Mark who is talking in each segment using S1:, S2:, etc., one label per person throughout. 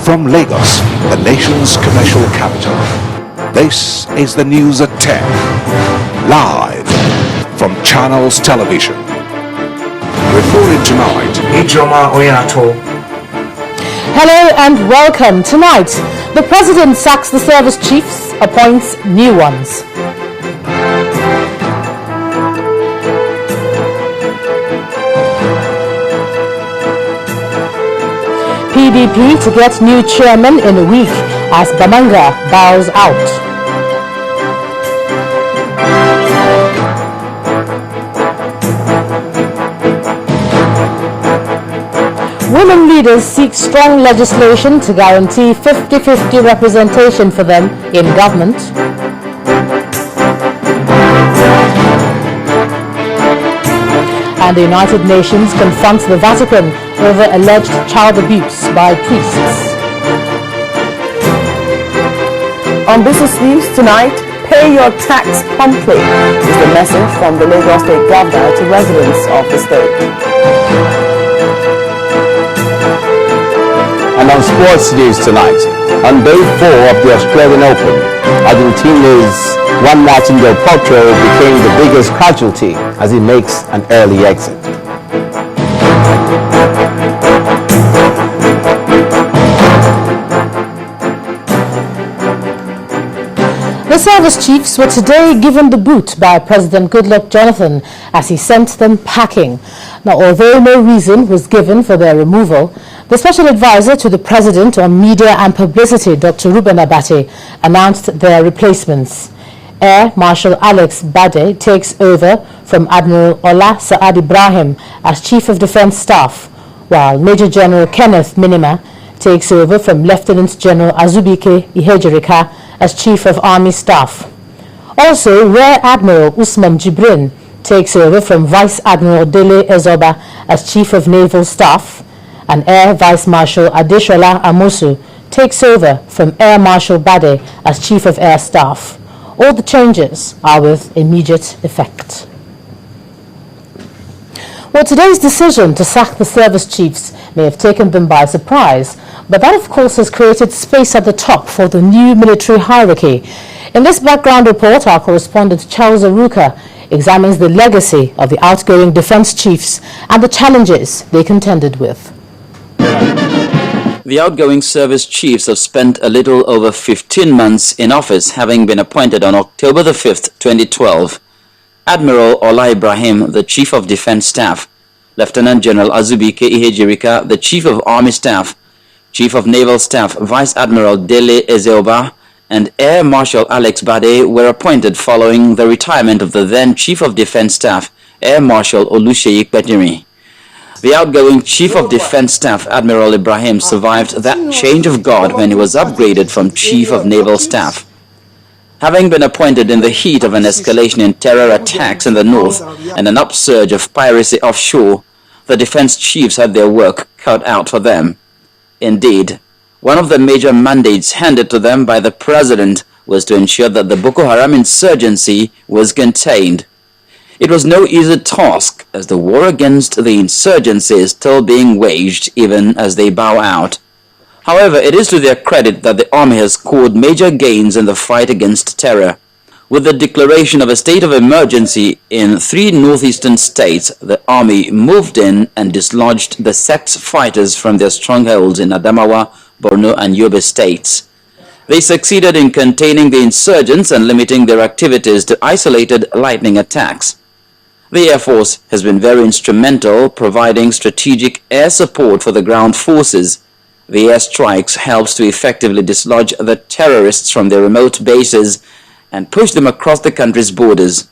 S1: From Lagos, the nation's commercial capital, this is the news at 10, live from Channels Television. Reporting tonight,
S2: Ijoma Oyato.
S3: Hello and welcome. Tonight, the President sacks the service chiefs, appoints new ones. PDP to get new chairman in a week as Bamanga bows out. Women leaders seek strong legislation to guarantee 50-50 representation for them in government. And the United Nations confronts the Vatican over alleged child abuse by priests.
S4: On Business News tonight, pay your tax promptly is the message from the Lagos State Governor to residents of the state.
S5: And on sports news tonight, on day 4 of the Australian Open, Argentina's Juan Martín del Potro became the biggest casualty as he makes an early exit.
S3: The service chiefs were today given the boot by President Goodluck Jonathan as he sent them packing. Now, although no reason was given for their removal, the Special Advisor to the President on Media and Publicity, Dr. Reuben Abati, announced their replacements. Air Marshal Alex Bade takes over from Admiral Ola Saad Ibrahim as Chief of Defence Staff, while Major General Kenneth Minima takes over from Lieutenant General Azubike Ihejerika as Chief of Army Staff. Also, Rear Admiral Usman Jibrin takes over from Vice Admiral Dele Ezoba as Chief of Naval Staff, and Air Vice Marshal Adeshola Amosu takes over from Air Marshal Bade as Chief of Air Staff. All the changes are with immediate effect. Well, today's decision to sack the service chiefs may have taken them by surprise, but that, of course, has created space at the top for the new military hierarchy. In this background report, our correspondent Charles Aruka examines the legacy of the outgoing defense chiefs and the challenges they contended with.
S6: The outgoing service chiefs have spent a little over 15 months in office, having been appointed on October the 5th, 2012. Admiral Ola Ibrahim, the Chief of Defense Staff, Lieutenant General Azubike Ihejerika, the Chief of Army Staff, Chief of Naval Staff Vice Admiral Dele Ezeoba, and Air Marshal Alex Bade were appointed following the retirement of the then Chief of Defense Staff, Air Marshal Oluseyi Petiri. The outgoing Chief of Defense Staff, Admiral Ibrahim, survived that change of guard when he was upgraded from Chief of Naval Staff. Having been appointed in the heat of an escalation in terror attacks in the north and an upsurge of piracy offshore, the defense chiefs had their work cut out for them. Indeed, one of the major mandates handed to them by the President was to ensure that the Boko Haram insurgency was contained. It was no easy task, as the war against the insurgency is still being waged even as they bow out. However, it is to their credit that the army has scored major gains in the fight against terror. With the declaration of a state of emergency in 3 northeastern states, the army moved in and dislodged the sect's fighters from their strongholds in Adamawa, Borno and Yobe states. They succeeded in containing the insurgents and limiting their activities to isolated lightning attacks. The Air Force has been very instrumental, providing strategic air support for the ground forces. The airstrikes helps to effectively dislodge the terrorists from their remote bases and push them across the country's borders.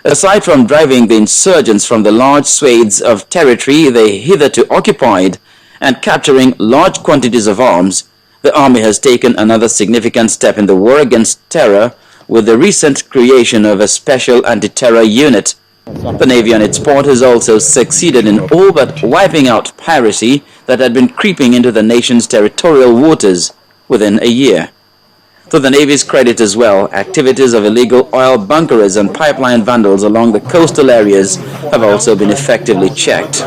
S6: Aside from driving the insurgents from the large swathes of territory they hitherto occupied and capturing large quantities of arms, the army has taken another significant step in the war against terror with the recent creation of a special anti-terror unit. The Navy on its part has also succeeded in all but wiping out piracy that had been creeping into the nation's territorial waters within a year. To the Navy's credit as well, activities of illegal oil bunkerers and pipeline vandals along the coastal areas have also been effectively checked.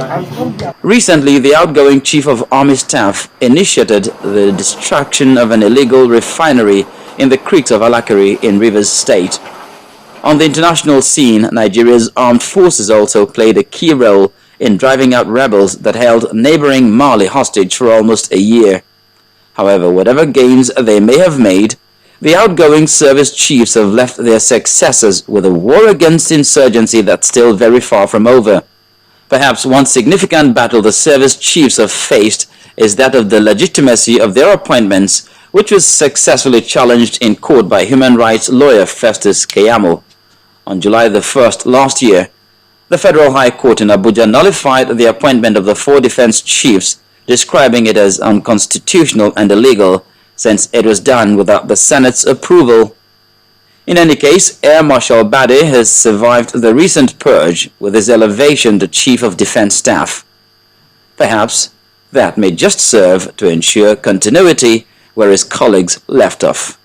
S6: Recently, the outgoing Chief of Army Staff initiated the destruction of an illegal refinery in the creeks of Alakari in Rivers State. On the international scene, Nigeria's armed forces also played a key role in driving out rebels that held neighboring Mali hostage for almost a year. However, whatever gains they may have made, the outgoing service chiefs have left their successors with a war against insurgency that's still very far from over. Perhaps one significant battle the service chiefs have faced is that of the legitimacy of their appointments, which was successfully challenged in court by human rights lawyer Festus Keyamo. On July the 1st last year, the Federal High Court in Abuja nullified the appointment of the 4 defense chiefs, describing it as unconstitutional and illegal, since it was done without the Senate's approval. In any case, Air Marshal Bade has survived the recent purge with his elevation to Chief of Defense Staff. Perhaps that may just serve to ensure continuity where his colleagues left off.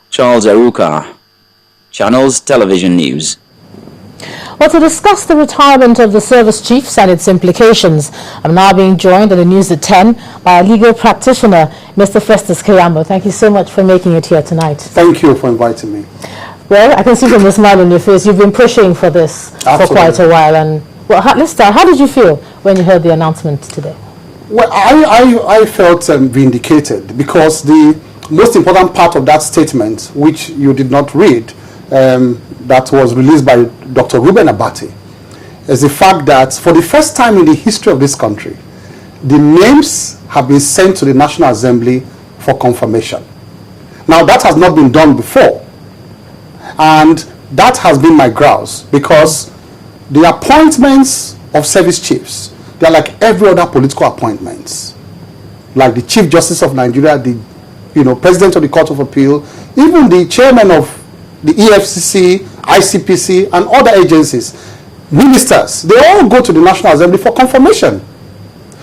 S6: Charles Aruka, Channels Television News.
S3: Well, to discuss the retirement of the service chiefs and its implications, I'm now being joined on the News at 10 by a legal practitioner, Mr. Festus Keyamo. Thank you so much for making it here tonight.
S2: Thank you for inviting me.
S3: Well, I can see from the smile on your face, you've been pushing for this for quite a while. And well, let's start. How did you feel when you heard the announcement today?
S2: Well, I felt vindicated because the most important part of that statement, which you did not read, that was released by Dr. Reuben Abati, is the fact that for the first time in the history of this country, the names have been sent to the National Assembly for confirmation. Now, that has not been done before, and that has been my grouse, because the appointments of service chiefs, they are like every other political appointments, like the Chief Justice of Nigeria, the President of the Court of Appeal, even the chairman of the EFCC, ICPC, and other agencies, ministers, they all go to the National Assembly for confirmation.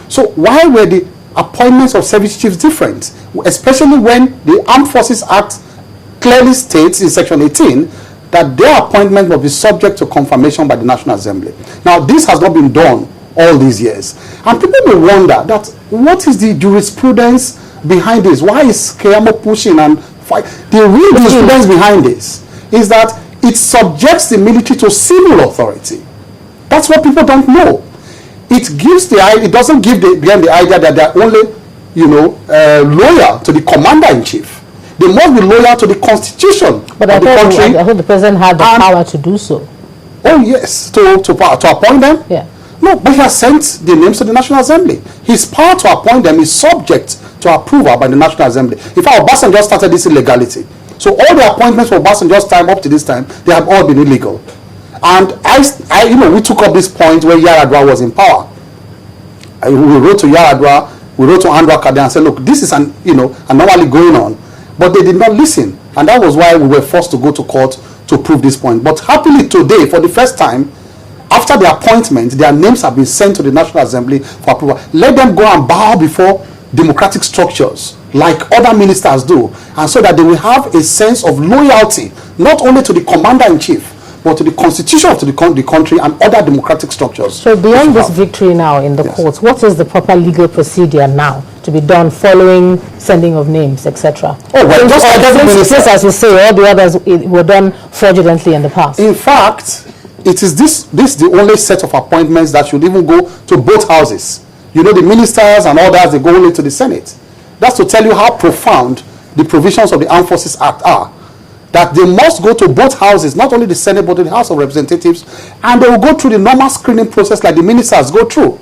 S2: So why were the appointments of service chiefs different? Especially when the Armed Forces Act clearly states in Section 18 that their appointment must be subject to confirmation by the National Assembly. Now, this has not been done all these years. And people may wonder that what is the jurisprudence behind this? Why is Keyamo pushing and fight? The real jurisprudence behind this is that it subjects the military to civil authority. That's what people don't know. It gives it doesn't give them the idea that they're only, loyal to the commander-in-chief. They must be loyal to the constitution of the country.
S3: I thought the president had the power to do so.
S2: Oh yes, to appoint them?
S3: Yeah.
S2: No, but he has sent the names to the National Assembly. His power to appoint them is subject to approval by the National Assembly. In fact, Obasanjo started this illegality. So all the appointments for Obasanjo's time up to this time, they have all been illegal. And we took up this point when Yar'Adua was in power. We wrote to Yar'Adua, we wrote to Andrew Akade and said, look, this is an anomaly going on. But they did not listen. And that was why we were forced to go to court to prove this point. But happily today, for the first time, after the appointment, their names have been sent to the National Assembly for approval. Let them go and bow before democratic structures like other ministers do, and so that they will have a sense of loyalty, not only to the commander-in-chief, but to the constitution of the country and other democratic structures. So
S3: beyond this victory now in the courts, what is the proper legal procedure now to be done following sending of names, etc.?
S2: Oh, well, just like
S3: as you say, all the others were done fraudulently in the past.
S2: In fact, it is this the only set of appointments that should even go to both houses. The ministers and others, they go only to the Senate. That's to tell you how profound the provisions of the Armed Forces Act are. That they must go to both houses, not only the Senate, but to the House of Representatives, and they will go through the normal screening process like the ministers go through.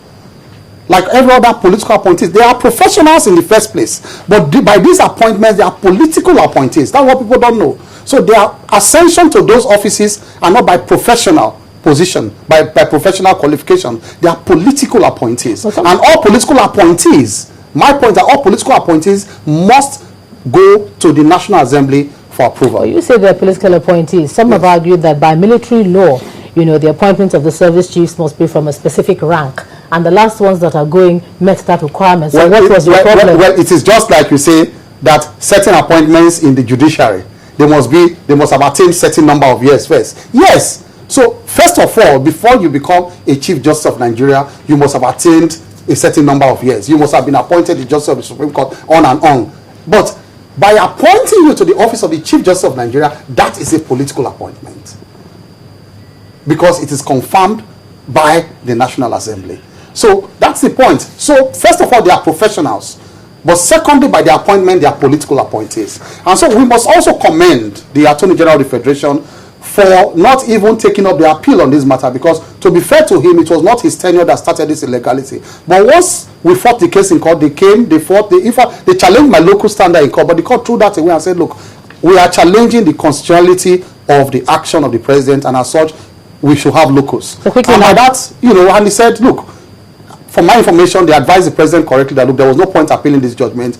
S2: Like every other political appointees, they are professionals in the first place. But by these appointments, they are political appointees. That's what people don't know. So their ascension to those offices are not by professional position, by professional qualification. They are political appointees. Okay. And all political appointees, my point is that all political appointees must go to the National Assembly for approval.
S3: Well, you say they're political appointees. Some have argued that by military law, the appointment of the service chiefs must be from a specific rank. And the last ones that are going met that requirement. So what was the problem?
S2: Well, it is just like you say, that certain appointments in the judiciary, they must have attained certain number of years first. Yes. So first of all, before you become a Chief Justice of Nigeria, you must have attained a certain number of years. You must have been appointed the Justice of the Supreme Court, on and on. But by appointing you to the office of the Chief Justice of Nigeria, that is a political appointment, because it is confirmed by the National Assembly. So that's the point. So first of all, they are professionals, but secondly, by their appointment, they are political appointees. And so we must also commend the Attorney General of the Federation for not even taking up the appeal on this matter, because to be fair to him, it was not his tenure that started this illegality. But once we fought the case in court, they came, they fought, they challenged my local standard in court, but the court threw that away and said, look, we are challenging the constitutionality of the action of the president, and as such, we should have locus.
S3: So quickly
S2: and
S3: now,
S2: that, and he said, look, for my information, they advised the president correctly that, look, there was no point appealing this judgment,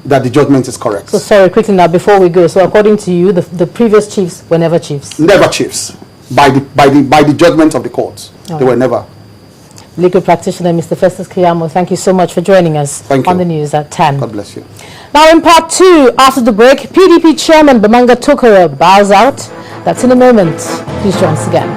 S2: that the judgment is correct.
S3: So sorry, quickly now, before we go, so according to you, the previous chiefs were never chiefs?
S2: Never chiefs. By the judgment of the courts. They were never.
S3: Legal practitioner, Mr. Festus Keyamo, thank you so much for joining us on the news at 10.
S2: God bless you.
S3: Now in part 2, after the break, PDP chairman Bamanga Tokoro bows out. That's in a moment. Please join us again.